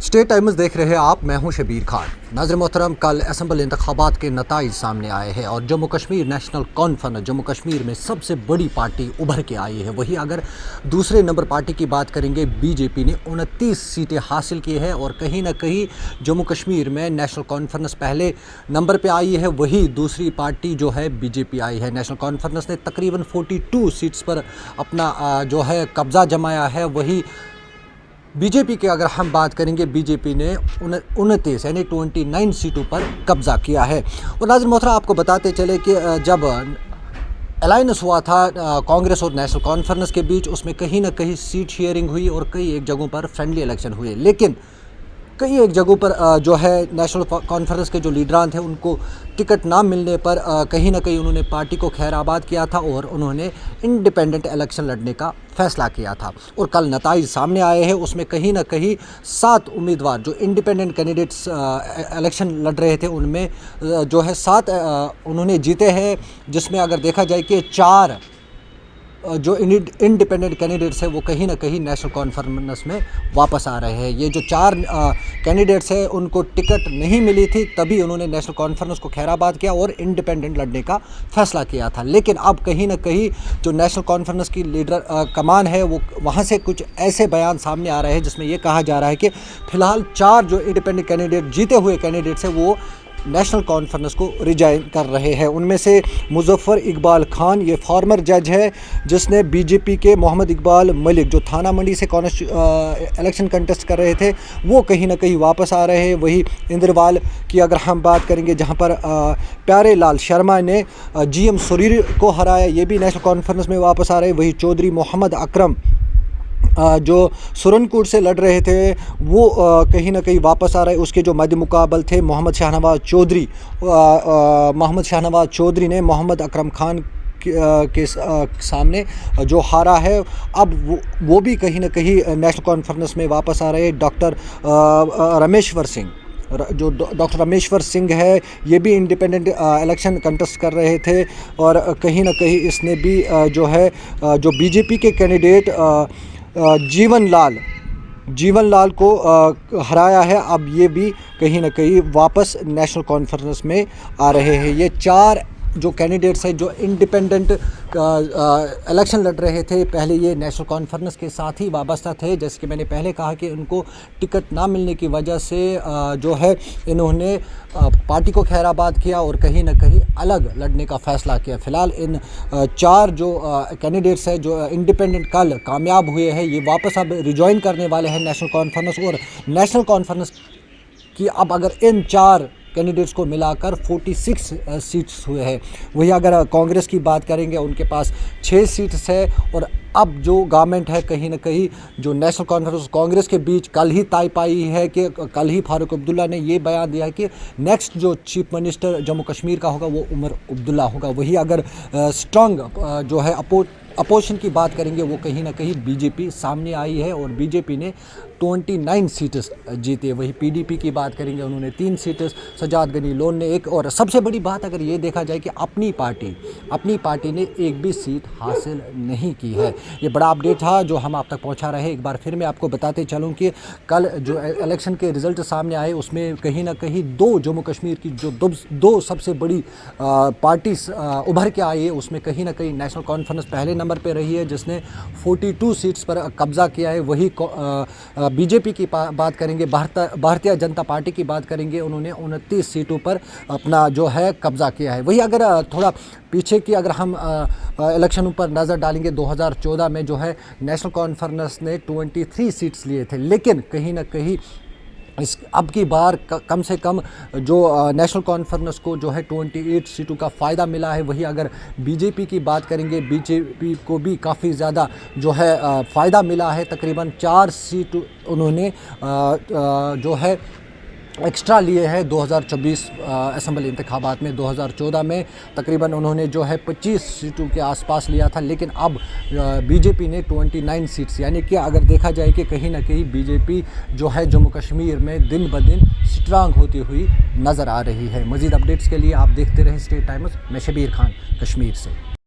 State times देख रहे हैं आप। मैं हूं शबीर खान। नाज़रीन मोहतरम, कल असम्बली इंतखाबात के नताइज सामने आए हैं और जम्मू कश्मीर नेशनल कॉन्फ्रेंस जम्मू कश्मीर में सबसे बड़ी पार्टी उभर के आई है। वहीं अगर दूसरे नंबर पार्टी की बात करेंगे, बीजेपी ने 29 सीटें हासिल की है और कहीं ना कहीं जम्मू कश्मीर में नेशनल कॉन्फ्रेंस पहले नंबर पर आई है, वही दूसरी पार्टी जो है बीजेपी आई है। नेशनल कॉन्फ्रेंस ने तकरीबन 42 सीट्स पर अपना जो है कब्ज़ा जमाया है। वही बीजेपी की अगर हम बात करेंगे, बीजेपी ने 29 यानी 29 सीटों पर कब्जा किया है। और नाज़रीन मोहतरम, आपको बताते चले कि जब अलायंस हुआ था कांग्रेस और नेशनल कॉन्फ्रेंस के बीच, उसमें कहीं ना कहीं सीट शेयरिंग हुई और कई एक जगहों पर फ्रेंडली इलेक्शन हुए, लेकिन कई एक जगहों पर जो है नेशनल कॉन्फ्रेंस के जो लीडरान थे उनको टिकट ना मिलने पर कहीं ना कहीं उन्होंने पार्टी को खैराबाद किया था और उन्होंने इंडिपेंडेंट इलेक्शन लड़ने का फैसला किया था। और कल नताइज सामने आए हैं, उसमें कहीं ना कहीं 7 उम्मीदवार जो इंडिपेंडेंट कैंडिडेट्स इलेक्शन लड़ रहे थे उनमें जो है 7 उन्होंने जीते हैं, जिसमें अगर देखा जाए कि 4 जो इंडिपेंडेंट कैंडिडेट्स हैं वो कहीं ना कहीं नेशनल कॉन्फ्रेंस में वापस आ रहे हैं। ये जो 4 कैंडिडेट्स हैं उनको टिकट नहीं मिली थी, तभी उन्होंने नेशनल कॉन्फ्रेंस को खैराबाद किया और इंडिपेंडेंट लड़ने का फैसला किया था। लेकिन अब कहीं ना कहीं जो नेशनल कॉन्फ्रेंस की लीडर कमान है, वो वहाँ से कुछ ऐसे बयान सामने आ रहे हैं जिसमें ये कहा जा रहा है कि फ़िलहाल 4 जो इंडिपेंडेंट कैंडिडेट जीते हुए कैंडिडेट्स हैं वो नेशनल कॉन्फ्रेंस को रिजाइन कर रहे हैं। उनमें से मुजफ्फर इकबाल खान, ये फॉर्मर जज है जिसने बीजेपी के मोहम्मद इकबाल मलिक जो थाना मंडी से इलेक्शन कंटेस्ट कर रहे थे, वो कहीं ना कहीं वापस आ रहे हैं। वही इंद्रवाल की अगर हम बात करेंगे, जहां पर प्यारे लाल शर्मा ने GM सुरीर को हराया, ये भी नेशनल कॉन्फ्रेंस में वापस आ रहे हैं। वही चौधरी मोहम्मद अकरम जो सुरनकोट से लड़ रहे थे वो कहीं ना कहीं वापस आ रहे। उसके जो मध्य मुकाबल थे मोहम्मद शाहनवाज चौधरी ने मोहम्मद अकरम खान के सामने जो हारा है, अब वो भी कहीं ना कहीं नेशनल कॉन्फ्रेंस में वापस आ रहे। डॉक्टर रमेश्वर सिंह, जो डॉक्टर रमेश्वर सिंह है, ये भी इंडिपेंडेंट इलेक्शन कंटेस्ट कर रहे थे और कहीं ना कहीं इसने भी जो है जो बीजेपी के कैंडिडेट जीवन लाल को हराया है। अब ये भी कहीं ना कहीं वापस नेशनल कॉन्फ्रेंस में आ रहे हैं। ये 4 जो कैंडिडेट्स हैं जो इंडिपेंडेंट इलेक्शन लड़ रहे थे, पहले ये नेशनल कॉन्फ्रेंस के साथ ही वाबस्ता थे। जैसे कि मैंने पहले कहा कि उनको टिकट ना मिलने की वजह से जो है इन्होंने पार्टी को खैराबाद किया और कहीं ना कहीं अलग लड़ने का फ़ैसला किया। फ़िलहाल इन 4 जो कैंडिडेट्स हैं जो इंडिपेंडेंट कल कामयाब हुए हैं, ये वापस अब रिजॉइन करने वाले हैं नेशनल कॉन्फ्रेंस। और नेशनल कॉन्फ्रेंस की अब अगर इन 4 कैंडिडेट्स को मिलाकर 46 सीट्स हुए हैं। वही अगर कांग्रेस की बात करेंगे, उनके पास 6 सीट्स है। और अब जो गवर्नमेंट है, कहीं ना कहीं जो नेशनल कॉन्फ्रेंस कांग्रेस के बीच कल ही तय पाई है कि कल ही फारूक अब्दुल्ला ने ये बयान दिया है कि नेक्स्ट जो चीफ मिनिस्टर जम्मू कश्मीर का होगा वो उमर अब्दुल्ला होगा। वही अगर स्ट्रॉन्ग जो है अपोजिशन की बात करेंगे, वो कहीं ना कहीं बीजेपी सामने आई है और बीजेपी ने 29 सीट्स जीते। वही पीडीपी की बात करेंगे, उन्होंने 3 सीट्स, सजाद गनी लोन ने 1। और सबसे बड़ी बात अगर ये देखा जाए कि अपनी पार्टी ने एक भी सीट हासिल नहीं की है। ये बड़ा अपडेट था जो हम आप तक पहुंचा रहे हैं। एक बार फिर मैं आपको बताते चलूं कि कल जो इलेक्शन के रिज़ल्ट सामने आए, उसमें कहीं ना कहीं 2 जम्मू कश्मीर की जो 2 सबसे बड़ी पार्टीज उभर के आई है, उसमें कहीं ना कहीं नेशनल कॉन्फ्रेंस पहले नंबर पे रही है जिसने 42 सीट्स पर कब्जा किया है। वही बीजेपी की बात करेंगे, भारतीय जनता पार्टी की बात करेंगे, उन्होंने 29 सीटों पर अपना जो है कब्जा किया है। वही अगर थोड़ा पीछे की अगर हम इलेक्शनों पर नज़र डालेंगे, 2014 में जो है नेशनल कॉन्फ्रेंस ने 23 सीट्स लिए थे, लेकिन कहीं ना कहीं इस अब की बार कम से कम जो नेशनल कॉन्फ्रेंस को जो है 28 सीटों का फ़ायदा मिला है। वही अगर बीजेपी की बात करेंगे, बीजेपी को भी काफ़ी ज़्यादा जो है फ़ायदा मिला है। तकरीबन 4 सीट उन्होंने जो है एक्स्ट्रा लिए हैं 2024 असम्बली इंतखाबात में। 2014 में तकरीबन उन्होंने जो है 25 सीटों के आसपास लिया था, लेकिन अब बीजेपी ने 29 सीट्स, यानी कि अगर देखा जाए कि कहीं ना कहीं बीजेपी जो है जम्मू कश्मीर में दिन ब दिन स्ट्रांग होती हुई नज़र आ रही है। मज़ीद अपडेट्स के लिए आप देखते रहें स्टेट टाइम्स। मैं शबीर खान, कश्मीर से।